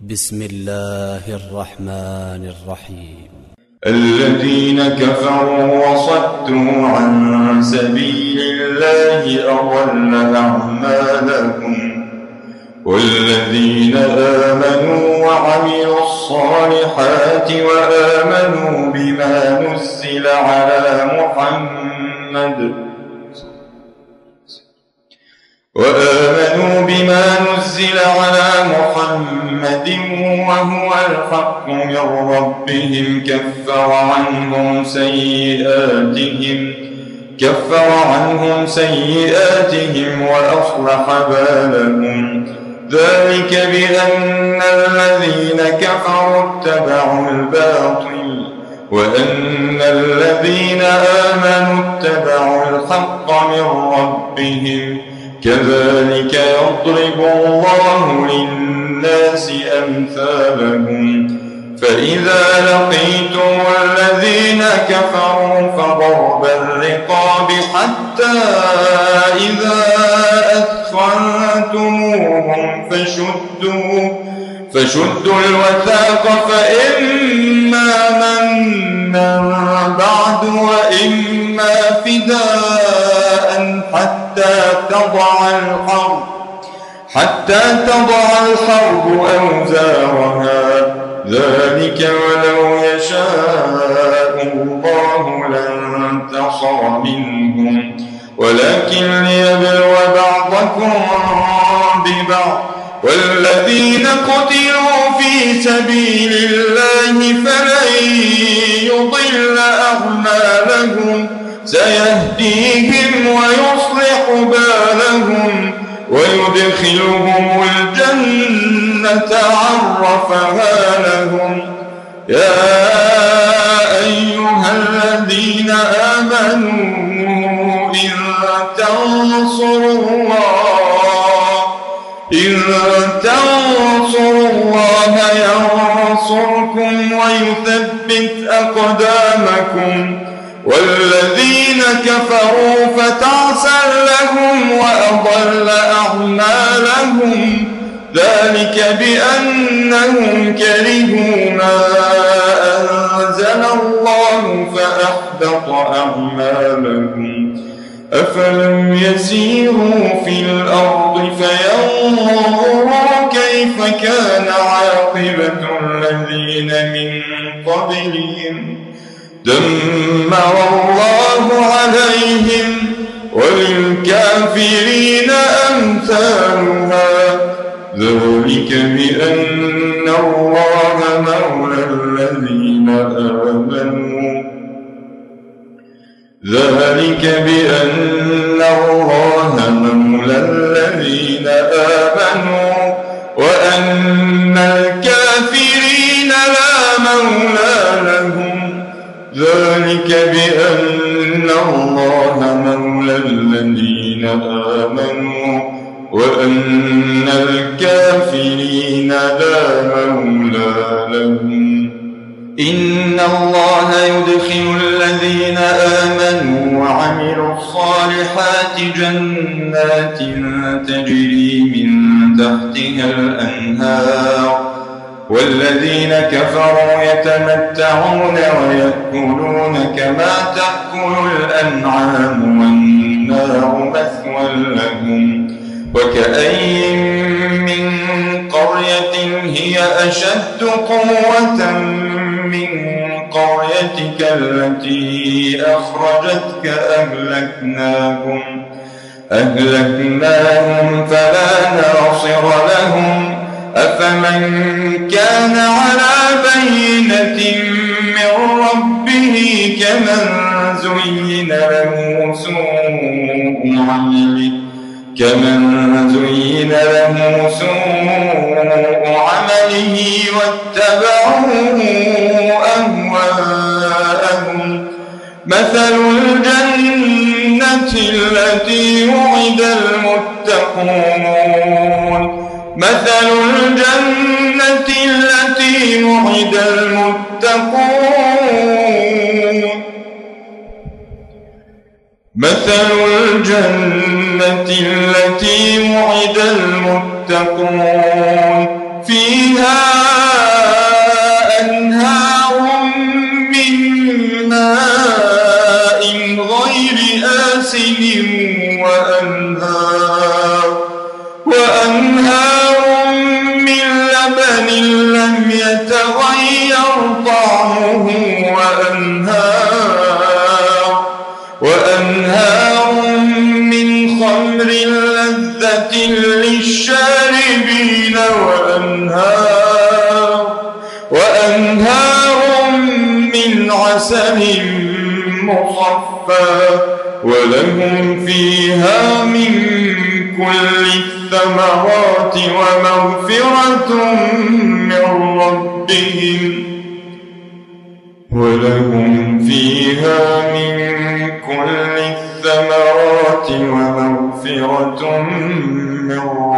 بسم الله الرحمن الرحيم. الذين كفروا وصدوا عن سبيل الله أضل أعمالهم، والذين آمنوا وعملوا الصالحات وآمنوا بما نزل على محمد وهو الحق من ربهم كفر عنهم سيئاتهم وأصلح بالهم. ذلك بأن الذين كفروا اتبعوا الباطل وأن الذين آمنوا اتبعوا الحق من ربهم. كذلك يضرب الله للناس أمثالهم. فإذا لقيتم الذين كفروا فضرب الرقاب حتى إذا أثخنتموهم فشدوا الوثاق فإما منا بعد وإما فداء حتى تضع الحرب أوزارها. ذلك ولو يشاء الله لانتصر منهم ولكن ليبلو بعضكم ببعض. والذين قتلوا في سبيل الله فلن يضل أعمالهم سيهديهم ويصلح بالهم ويدخلهم الجنة عرفها لهم. يا أيها الذين آمنوا إن تنصروا الله ينصركم ويثبت أقدامكم. والذين كفروا فتعسا لهم وأضل أعمالهم. ذلك بأنهم كرهوا ما أنزل الله فأحبط أعمالهم. أفلم يسيروا في الأرض فينظروا كيف كان عاقبة الذين من قبلهم. دمر الله عليهم وللكافرين أمثالها. ذلك بأن الله مولى الذين آمنوا وأن الكافرين لا مولى لهم. ذلك بأن الله مولى الذين آمنوا وأن الكافرين لا مولى لهم. إن الله يدخل الذين آمنوا وعملوا الصالحات جنات تجري من تحتها الأنهار، والذين كفروا يتمتعون ويأكلون كما تأكل الأنعام والنار مثوى لهم. وكأين من قرية هي أشد قوة من قريتك التي أخرجتك أهلكناهم فلا ناصر لهم. أفمن كان على بينة من ربه كمن زين له سوء عمله واتبعوا أهواءهم. مثل الجنة التي وعد المتقون مثل الجنة التي وعد المتقون فيها لبن لم يتغير طعمه وأنهار من خمر لذة للشاربين وأنهار من عسل مصفى ولهم فيها من كل الثمرات ومغفرة من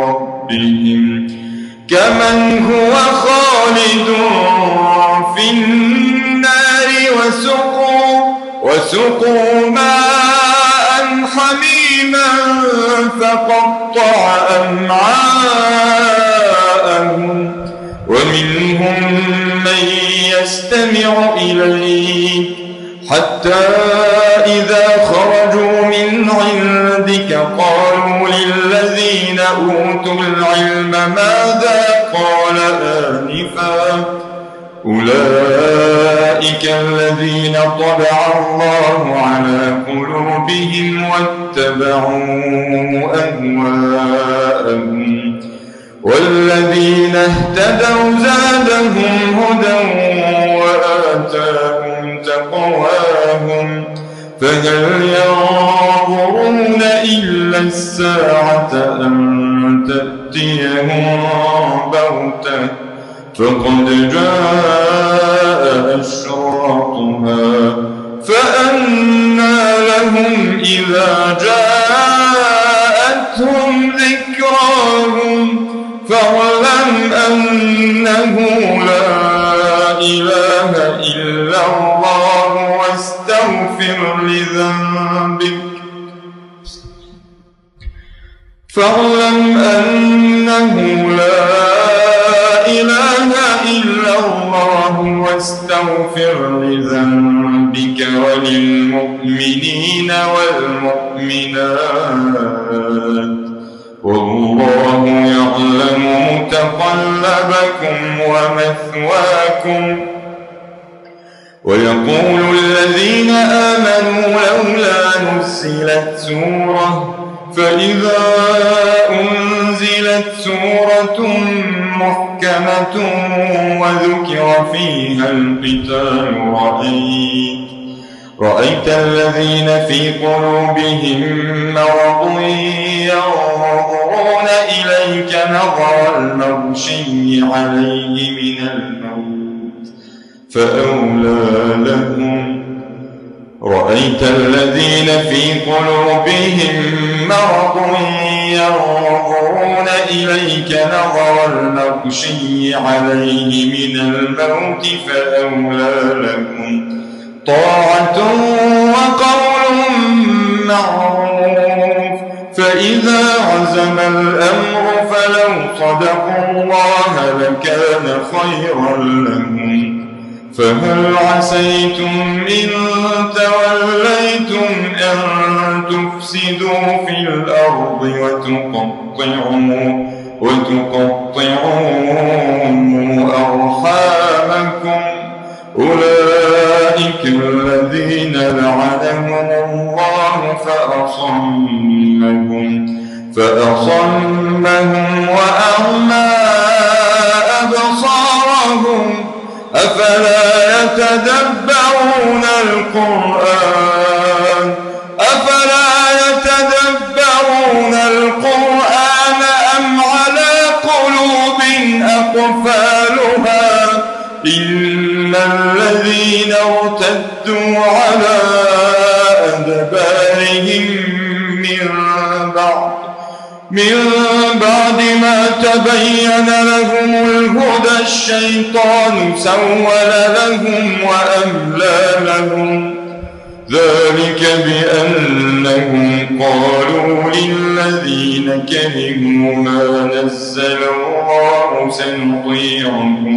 ربهم كمن هو خالد في النار وسقوا ماء حميما فقطع أمعاءهم ومنهم من يستمع إليك حتى إذا خرجوا من عندك قالوا للذين أوتوا العلم ماذا قال آنفا أولئك الذين طبع الله على قلوبهم واتبعوا أهواءهم والذين اهتدوا زادهم هدى وآتاهم تقواهم فهل ينظرون إلا الساعة أن تأتيهم بغتة فقد جاء أشراطها فأنى لهم إذا جاءتهم ذكراهم فاعلم أنه لا إله إلا الله واستغفر لذنبك فاعلم أنه لا إله إلا الله واستغفر لذنبك وللمؤمنين والمؤمنات والله يعلم متقلبكم ومثواكم ويقول الذين آمنوا لولا نزلت سورة فإذا أنزلت سورة محكمة وذكر فيها القتال رأيت الذين في قلوبهم مرض ينظرون إليك نظر المغشي عليه من الموت فأولى لهم رأيت الذين في قلوبهم مرض ينظرون إليك نظر المغشي عليه من الموت فأولى لهم طاعة وقول معروف فإذا عزم الأمر فلو صدقوا الله لكان خيرا لهم فهل عسيتم إن توليتم أن تفسدوا في الأرض وتقطعوا أرحامكم أولئك الذين لعنهم الله فأصمهم وأعمى أبصارهم أفلا يتدبرون القرآن أم على قلوب أقفالها إن الذين ارتدوا على أدبارهم من بعد ما تبين لهم الهدى الشيطان سول لهم وأملى لهم ذلك بأنهم قالوا للذين كرهوا ما نزل الله سنطيعكم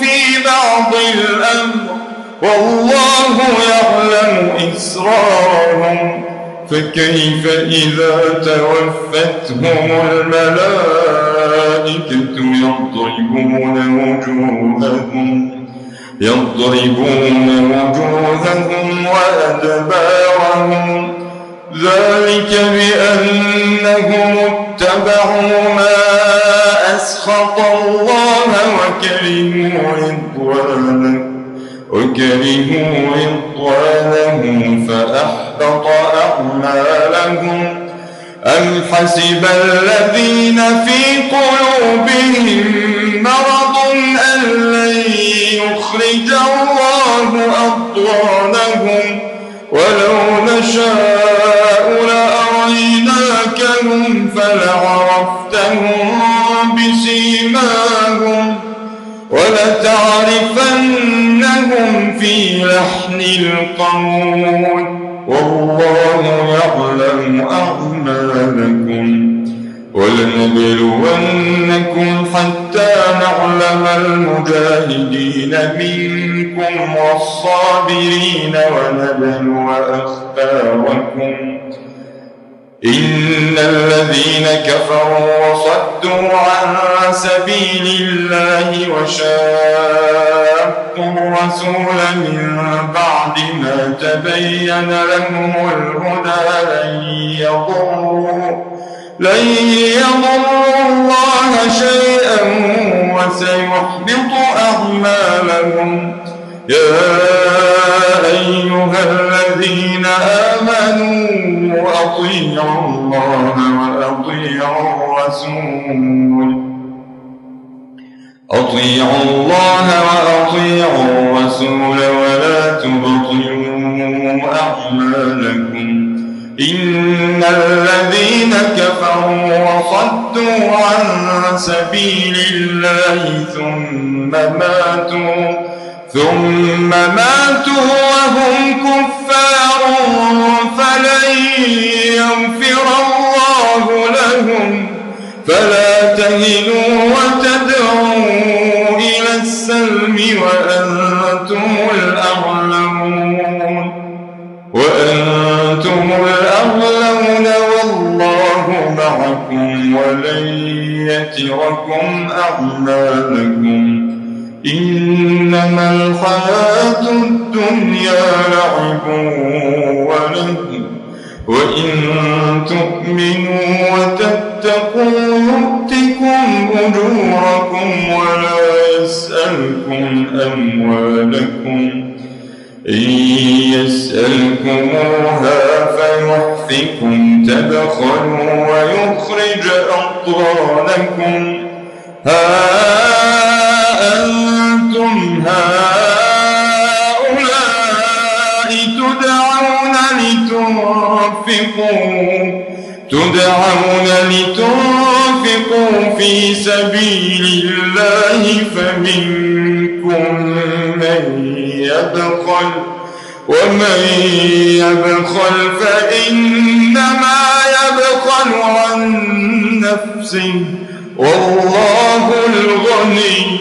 في بعض الأمر والله يعلم إسرارهم فكيف إذا توفتهم الملائكة يضربون وجوههم وأدبارهم ذلك بأنهم اتبعوا ما أسخط الله وكرهوا رضوانه فأحبط أعمالهم أم حسب الذين في قلوبهم مرض أن لن يخرج الله أضغانهم ولو نشاء لأريناكهم فلعرفتهم بسيماهم ولتعرفنهم في لحن القول والله يعلم أعمالكم ولنبلونكم حتى نعلم المجاهدين منكم والصابرين ونبلو أخباركم إن الذين كفروا وصدوا عن سبيل الله وشاقوا الرسول من بعد ما تبين لهم الهدى لن يضروا الله شيئا وسيحبط أعمالهم يا أيها الذين آمنوا أطيعوا الله وأطيعوا الرسول ولا تبطلوا أعمالكم إن الذين كفروا وصدوا عن سبيل الله ثم ماتوا وهم كفار فلن يغفر الله لهم فلا تهنوا وتدعوا إلى السلم وأنتم الأعلون والله معكم ولن يتركم أعمالكم إنما الحياة الدنيا لعب ولهو وإن تؤمنوا وتتقوا يؤتكم أجوركم ولا يسألكم أموالكم إن يسألكموها فيحفكم تبخلوا ويخرج أضغانكم ها أنتم هؤلاء تدعون لتنفقوا في سبيل الله فمنكم من يبخل ومن يبخل فإنما يبخل عن نفسه والله الغني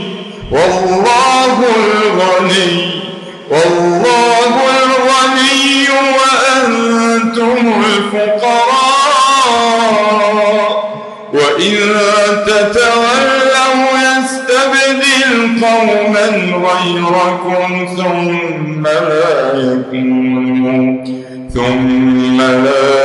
وأنتم الفقراء وإن تتولوا يستبدل قوما غيركم ثم لا